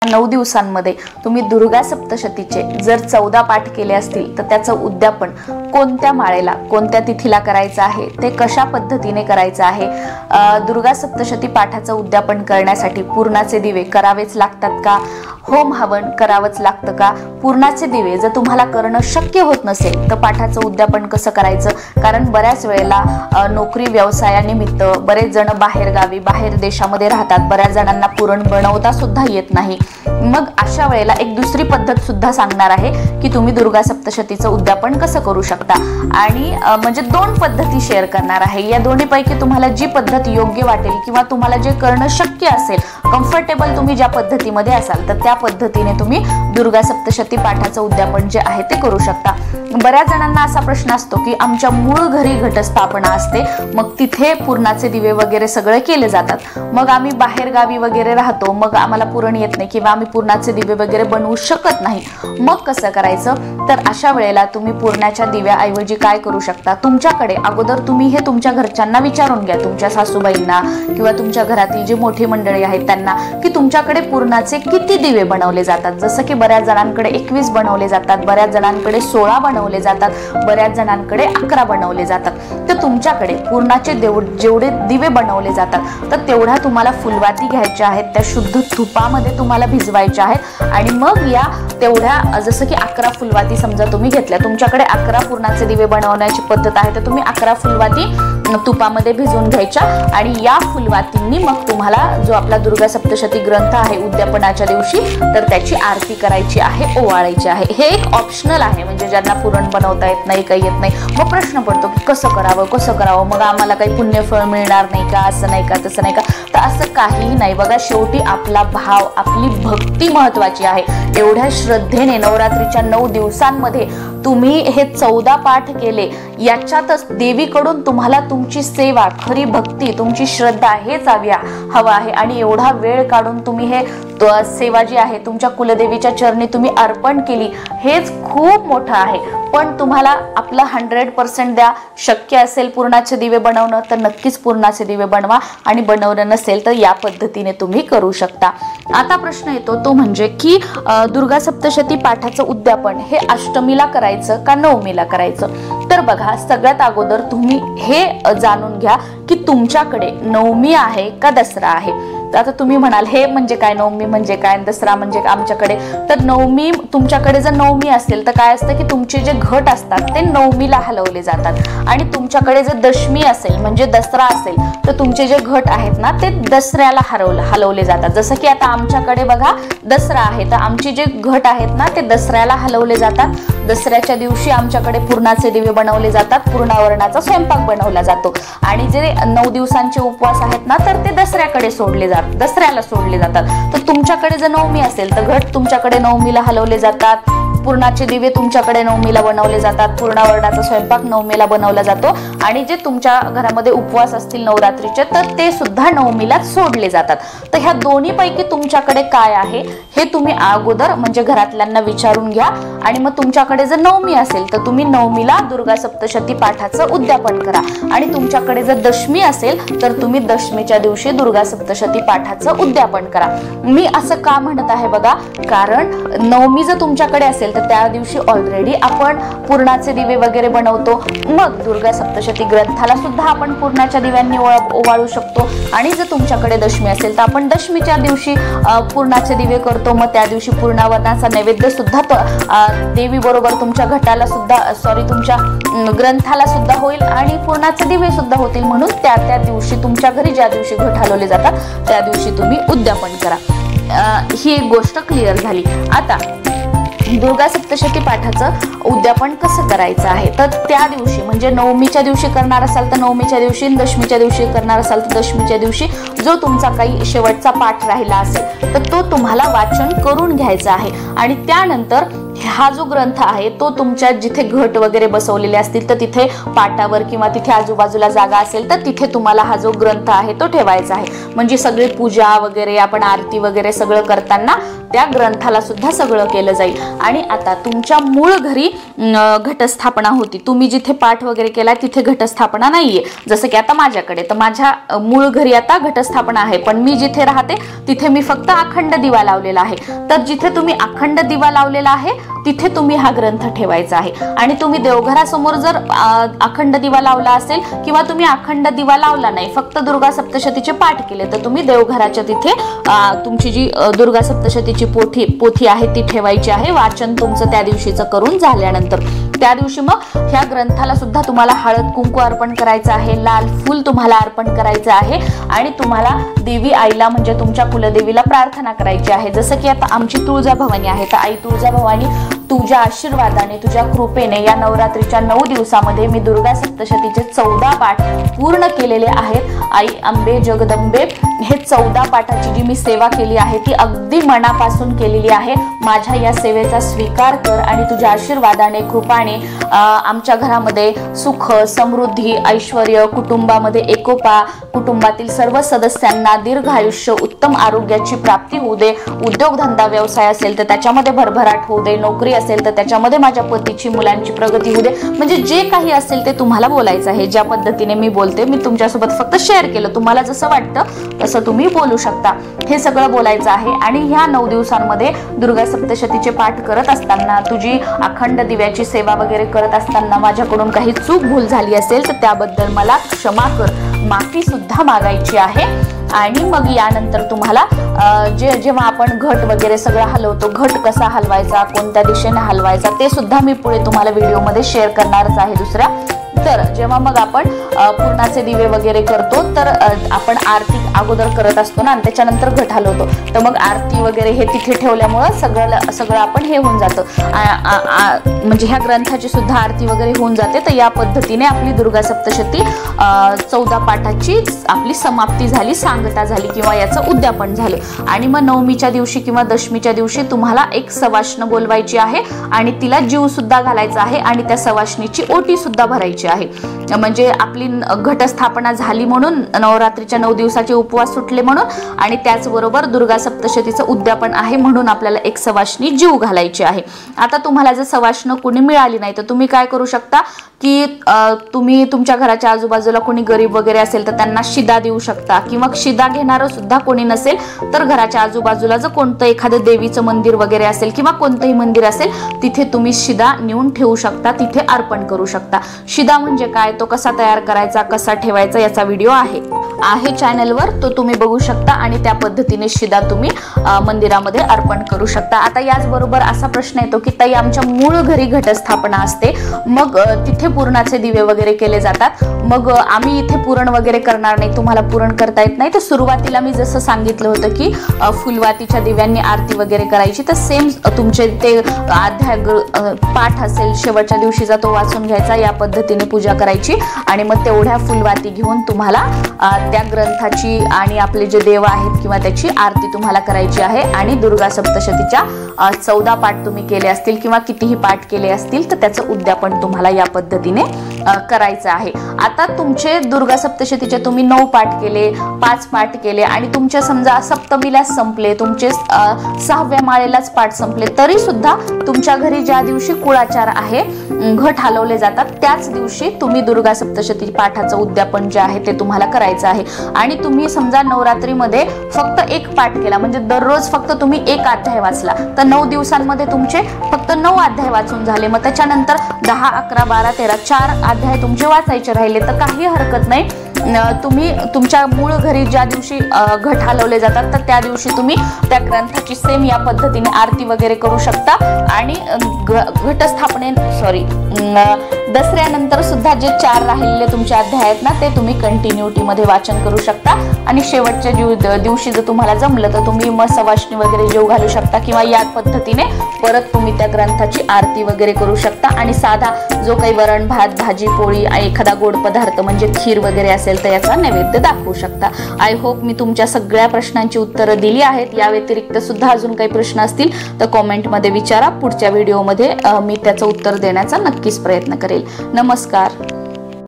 9 दिवसांमध्ये तुम्ही दुर्गा सप्तशतीचे जर 14 पाठ केले असतील तर त्याचं उद्यापन कोणत्या माळेला कोणत्या तिथीला करायचं आहे, ते कशा पद्धतीने करायचं आहे, दुर्गा सप्तशती पाठाचं उद्यापन करण्यासाठी पूर्णाचे दिवे करावेच लागतात का, होम हवन करावंच लागतं का, पूर्णाचे दिवे जर तुम्हाला करणं शक्य होत नसेल तर पाठाचं उद्यापन कसं करायचं, कारण बऱ्याच वेळेला नोकरी व्यवसायानिमित्त बरेच जण बाहेर गावी बाहेर देशामध्ये राहतात, बऱ्याच जणांना पुरण बनवता सुद्धा येत नाही। मग अशा वेळेला एक दुसरी पद्धत सुद्धा सांगणार आहे की तुम्ही दुर्गा सप्तशतीचं उद्यापन कसं करू शकता, आणि म्हणजे 2 पद्धती शेअर करणार आहे। या दोन्हीपैकी तुम्हाला जी पद्धत योग्य वाटेल किंवा तुम्हाला जे करणं शक्य असेल, कम्फर्टेबल तुम्ही ज्या पद्धतीमध्ये असाल तर त्या पद्धतीने तुम्ही दुर्गा सप्तशती पाठाचं उद्यापन जे आहे ते करू शकता। बऱ्याच जणांना असा प्रश्न असतो की आमच्या मूळ घरी घटस्थापना असते, मग तिथे पुरणाचे दिवे वगैरे सगळे केले जातात, मग आम्ही बाहेर गावी वगैरे राहतो, मग आम्हाला पुरण येत नाही किंवा आम्ही पुरणाचे दिवे वगैरे बनवू शकत नाही, मग कसं करायचं। तर अशा वेळेला तुम्ही पुरणाच्या दिव्याऐवजी काय करू शकता, तुमच्याकडे अगोदर तुम्ही हे तुमच्या घरच्यांना विचारून घ्या, तुमच्या सासूबाईंना किंवा तुमच्या घरातील जी मोठी मंडळी आहेत त्यांना, की तुमच्याकडे पुरणाचे किती दिवे बनवले जातात। जसं की बऱ्याच जणांकडे 21 बनवले जातात, बऱ्याच जणांकडे 16 बनवले जातात, बऱ्याच जणांकडे 11 बनवले जातात। तर तुमच्याकडे पुरणाचे जेवढे दिवे बनवले जातात तर तेवढा तुम्हाला फुलवाती घ्यायच्या आहेत, त्या शुद्ध तुपामध्ये तुम्हाला भिजवायच्या आहेत, आणि मग या तेवढ्या जसं की 11 फुलवाती समजा तुम्ही घेतल्या, तुमच्याकडे 11 पुरणाचे दिवे बनवण्याची पद्धत आहे तर तुम्ही 11 फुलवाती तुपामध्ये भिजवून घ्यायच्या, आणि या फुलवातींनी मग तुम्हाला जो आपला दुर्गा सप्तशती ग्रंथ आहे उद्यापनाच्या दिवशी तर त्याची आरती करायची आहे, ओवाळायची आहे। हे एक ऑप्शनल आहे, म्हणजे ज्यांना पुरण बनवता येत नाही, काही येत नाही, मग प्रश्न पडतो की कसं करावं, मग आम्हाला काही पुण्यफळ मिळणार नाही का, असं नाही का, तसं नाही का, तर असं काहीही नाही बघा। शेवटी आपला भाव, आपली भक्ती महत्वाची आहे। एवढ्या श्रद्धेने नवरात्रीच्या 9 दिवसांमध्ये तुम्ही हे 14 पाठ केले, याच्यातच देवीकडून तुम्हाला तुमची सेवा, खरी भक्ती, तुमची श्रद्धा हेच हवं आहे, आणि एवढा वेळ काढून तुम्ही हे सेवा जी आहे तुमच्या कुलदेवीच्या चरणी तुम्ही अर्पण केली, हेच खूप मोठं आहे। पण तुम्हाला आपलं 100% द्या, शक्य असेल पुरणाचे दिवे बनवणं तर नक्कीच पुरणाचे दिवे बनवा, आणि बनवणं नसेल तर या पद्धतीने तुम्ही करू शकता। आता प्रश्न येतो तो म्हणजे की दुर्गा सप्तशती पाठाचं उद्यापन हे अष्टमीला करायचं का नवमीला करायचं। तर बघा, सगळ्यात अगोदर तुम्ही हे जाणून घ्या की तुमच्याकडे नवमी आहे का दसरा आहे। तर आता तुम्ही म्हणाल हे म्हणजे काय, नवमी म्हणजे काय, दसरा म्हणजे आमच्याकडे, तर नवमी तुमच्याकडे जर नवमी असेल तर काय असतं की तुमचे जे घट असतात ते नवमीला हलवले जातात, आणि तुमच्याकडे जर दशमी असेल म्हणजे दसरा असेल तर तुमचे जे घट आहेत ना ते दसऱ्याला हलवले जातात। जसं की आता आमच्याकडे बघा दसरा आहे तर आमचे जे घट आहेत ना ते दसऱ्याला हलवले जातात। दसऱ्याच्या दिवशी आमच्याकडे पुरणाचे दिवे बनवले जातात, पूर्णावरणाचा स्वयंपाक बनवला जातो, आणि जे 9 दिवसांचे उपवास आहेत ना तर ते दसऱ्याला सोडले जातात। तर तुमच्याकडे जर नवमी असेल तर घट तुमच्याकडे नवमीला हलवले जातात, पुरणाचे दिवे तुमच्याकडे नवमीला बनवले जातात, पूर्णावरणाचा स्वयंपाक नवमीला बनवला जातो, आणि जे तुमच्या घरामध्ये उपवास असतील नवरात्रीचे तर ते सुद्धा नवमीला सोडले जातात। तर ह्या दोन्हीपैकी तुमच्याकडे काय आहे हे तुम्ही अगोदर म्हणजे घरातल्यांना विचारून घ्या, आणि मग तुमच्याकडे जर नवमी असेल तर तुम्ही नवमीला दुर्गा सप्तशती पाठाचं उद्यापन करा, आणि तुमच्याकडे जर दशमी असेल तर तुम्ही दशमीच्या दिवशी दुर्गा सप्तशती पाठाचं उद्यापन करा। मी असं का म्हणत आहे बघा, कारण नवमी जर तुमच्याकडे असेल तर त्या दिवशी ऑलरेडी आपण पुरणाचे दिवे वगैरे बनवतो, मग दुर्गा सप्तशती ग्रंथाला सुद्धा आपण पुरणाच्या दिव्यांनी ओवाळू शकतो, आणि जर तुमच्याकडे दशमी असेल तर आपण दशमीच्या दिवशी पुरणाचे दिवे करतो, मग त्या दिवशी पूर्णावरणाचा नैवेद्य सुद्धा देवी बरोबर तुमच्या घटाला सुद्धा तुमच्या ग्रंथाला सुद्धा होईल, आणि पुरणाचे दिवे सुद्धा होतील, म्हणून त्या दिवशी तुमच्या घरी ज्या दिवशी घट हलवले जातात त्या दिवशी तुम्ही उद्यापन करा। ही एक गोष्ट क्लिअर झाली। आता दुर्गा सप्तशती पाठाचं उद्यापन कसं करायचं आहे, तर त्या दिवशी म्हणजे नवमीच्या दिवशी करणार असाल तर नवमीच्या दिवशी, दशमीच्या दिवशी करणार असाल तर दशमीच्या दिवशी जो तुमचा काही शेवटचा पाठ राहिला असेल तर तो तुम्हाला वाचन करून घ्यायचा आहे, आणि त्यानंतर हा जो ग्रंथ आहे तो तुमच्या जिथे घट वगैरे बसवलेले असतील तर तिथे पाटावर किंवा तिथे आजूबाजूला जागा असेल तर तिथे तुम्हाला हा जो ग्रंथ आहे तो ठेवायचा आहे, म्हणजे सगळी पूजा वगैरे आपण आरती वगैरे सगळं करताना त्या ग्रंथाला सुद्धा सगळं केलं जाईल। आणि आता तुमच्या मूळ घरी घटस्थापना होती, तुम्ही जिथे पाठ वगैरे केला तिथे घटस्थापना नाहीये, जसं की आता माझ्याकडे, तर माझ्या मूळ घरी आता घटस्थापना आहे, पण मी जिथे राहते तिथे मी फक्त अखंड दिवा लावलेला आहे। तर जिथे तुम्ही अखंड दिवा लावलेला आहे तिथे तुम्ही हा ग्रंथ ठेवायचा आहे। आणि तुम्ही देवघरासमोर जर अखंड दिवा लावला असेल किंवा तुम्ही अखंड दिवा लावला नाही, फक्त दुर्गा सप्तशतीचे पाठ केले, तर तुम्ही देवघराच्या तिथे तुमची जी दुर्गा सप्तशतीची पोथी आहे ती ठेवायची आहे, वाचन तुमचं त्या दिवशीचं करून झाल्यानंतर। त्या दिवशी मग ह्या ग्रंथाला सुद्धा तुम्हाला हळद कुंकू अर्पण करायचं आहे, लाल फूल तुम्हाला अर्पण करायचं आहे आणि तुम्हाला देवी आईला म्हणजे तुमच्या कुलदेवीला प्रार्थना करायची आहे। जसं की आता आमची तुळजाभवानी आहे, तर आई तुळजाभवानी तुझ्या आशीर्वादाने तुझ्या कृपेने या नवरात्रीच्या 9 दिवसामध्ये मी दुर्गा सप्तशतीचे 14 पाठ पूर्ण केलेले आहेत। आई अंबे जगदंबे हे 14 पाठाची जी मी सेवा केली आहे ती अगदी मनापासून केलेली आहे। माझ्या या सेवेचा स्वीकार कर आणि तुझ्या आशीर्वादाने कृपाने आमच्या घरामध्ये सुख समृद्धी ऐश्वर्य, कुटुंबामध्ये एकोपा, कुटुंबातील सर्व सदस्यांना दीर्घ आयुष्य उत्तम आरोग्याची प्राप्ती होऊ दे, उद्योगधंदा व्यवसाय असेल तर त्याच्यामध्ये भरभराट होऊ दे, नोकरी असेल तर त्याच्यामध्ये माझ्या पतीची मुलांची प्रगती होऊ दे। म्हणजे जे काही असेल ते तुम्हाला बोलायचं आहे। ज्या पद्धतीने मी बोलते मी तुमच्यासोबत फक्त शेअर केलं, तुम्हाला जसं वाटतं तसं तुम्ही बोलू शकता, हे सगळं बोलायचं आहे। आणि ह्या 9 दिवसांमध्ये दुर्गा सप्तशतीचे पाठ करत असताना, तुझी अखंड दिव्याची सेवा वगैरे करत असताना माझ्याकडून काही चूक भूल झाली असेल तर त्याबद्दल मला क्षमा कर, माफी सुद्धा मागायची आहे। आणि मग यानंतर तुम्हाला जेव्हा आपण घट वगैरे सगळं हलवतो, घट कसा हलवायचा, कोणत्या दिशेने हलवायचा ते सुद्धा मी पुढे तुम्हाला व्हिडिओमध्ये शेअर करणारच आहे दुसऱ्या। तर जेव्हा मग आपण पूर्णाचे दिवे वगैरे करतो तर आपण आरती अगोदर करत असतो ना, आणि त्याच्यानंतर घट हलवतो, तर मग आरती वगैरे हे तिथे ठेवल्यामुळं सगळं आपण हे होऊन जातं, म्हणजे ह्या ग्रंथाची सुद्धा आरती वगैरे होऊन जाते। तर या पद्धतीने आपली दुर्गा सप्तशती 14 पाठाची आपली समाप्ती झाली, सांगता झाली किंवा याचं उद्यापन झालं। आणि मग नवमीच्या दिवशी किंवा दशमीच्या दिवशी तुम्हाला एक सवाष्ण बोलवायची आहे आणि तिला जीव सुद्धा घालायचा आहे आणि त्या सवाष्णीची ओटी सुद्धा भरायची आहे। म्हणजे आपली घटस्थापना झाली म्हणून, नवरात्रीच्या 9 दिवसाचे उपवास सुटले म्हणून, आणि त्याचबरोबर दुर्गा सप्तशतीचं उद्यापन आहे म्हणून आपल्याला एक सवाष्णी जीव घालायची आहे। आता तुम्हाला जर सवाष्ण कोणी मिळाली नाही तर तुम्ही काय करू शकता की तुम्ही तुमच्या घराच्या आजूबाजूला कोणी गरीब वगैरे असेल तर त्यांना शिदा देऊ शकता, किंवा शिदा घेणारं सुद्धा कोणी नसेल तर घराच्या आजूबाजूला जर कोणतं एखादं देवीचं मंदिर वगैरे असेल किंवा कोणतंही मंदिर असेल तिथे तुम्ही शिदा नेऊन ठेवू शकता, तिथे अर्पण करू शकता। शिदा म्हणजे काय, तो कसा तयार करायचा, कसा ठेवायचा याचा व्हिडिओ आहे चॅनलवर, तो तुम्ही बघू शकता आणि त्या पद्धतीने शिदा तुम्ही मंदिरामध्ये अर्पण करू शकता। आता याचबरोबर असा प्रश्न येतो की ताई आमच्या मूळ घरी घटस्थापना असते, मग तिथे पुरणाचे दिवे वगैरे केले जातात, मग आम्ही इथे पुरण वगैरे करणार नाही, तुम्हाला पुरण करता येत नाही, तर सुरुवातीला मी जसं सांगितलं होतं की फुलवातीच्या दिव्यांनी आरती वगैरे करायची, तर सेम तुमचे ते अध्याय पाठ असेल शेवटच्या दिवशीचा तो वाचून घ्यायचा, या पद्धतीने पूजा करायची आणि मग तेवढ्या फुलवाती घेऊन तुम्हाला त्या ग्रंथाची आणि आपले जे देव आहेत किंवा त्याची आरती तुम्हाला करायची आहे। आणि दुर्गा सप्तशतीच्या 14 पाठ तुम्ही केले असतील किंवा कितीही पाठ केले असतील तर त्याचं उद्यापन तुम्हाला या पद्धतीने करायचं आहे। आता तुमचे दुर्गा सप्तशतीचे तुम्ही 9 पाठ केले, 5 पाठ केले आणि तुमचे समजा सप्तमीला संपले, तुमचे 6व्या माळेलाच पाठ संपले, तरी सुद्धा तुमच्या घरी ज्या दिवशी कुळाचार आहे, घट हलवले जातात, त्याच दिवशी तुम्ही दुर्गा सप्तशती पाठाचं उद्यापन जे आहे ते तुम्हाला करायचं आहे। आणि तुम्ही समजा नवरात्रीमध्ये फक्त 1 पाठ केला, म्हणजे दररोज फक्त तुम्ही 1 अध्याय वाचला, तर 9 दिवसांमध्ये तुमचे फक्त 9 अध्याय वाचून झाले, मग त्याच्यानंतर 10, 11, 12, 13 4 अध्याय तुमचे वाचायचे राहिले तर काही हरकत नाही। तुम्ही तुमच्या मूळ घरी ज्या दिवशी घट हलवले जातात तर त्या दिवशी तुम्ही त्या ग्रंथाची सेम या पद्धतीने आरती वगैरे करू शकता आणि दसऱ्यानंतर सुद्धा जे 4 राहिलेले तुमचे अध्याय आहेत ना ते तुम्ही कंटिन्युटी मध्ये वाचन करू शकता आणि शेवटच्या दिवशी जर तुम्हाला जमलं तर तुम्ही मग सवाष्णी वगैरे जेव घालू शकता किंवा या पद्धतीने परत तुम्ही त्या ग्रंथाची आरती वगैरे करू शकता आणि साधा जो काही वरण भात भाजी पोळी एखादा गोड पदार्थ म्हणजे खीर वगैरे असेल तर याचा नैवेद्य दाखवू शकता। आय होप मी तुमच्या सगळ्या प्रश्नांची उत्तरं दिली आहेत। या व्यतिरिक्त सुद्धा अजून काही प्रश्न असतील तर कमेंट मध्ये विचारा, पुढच्या व्हिडिओमध्ये मी त्याचं उत्तर देण्याचा नक्कीच प्रयत्न करेल। नमस्कार।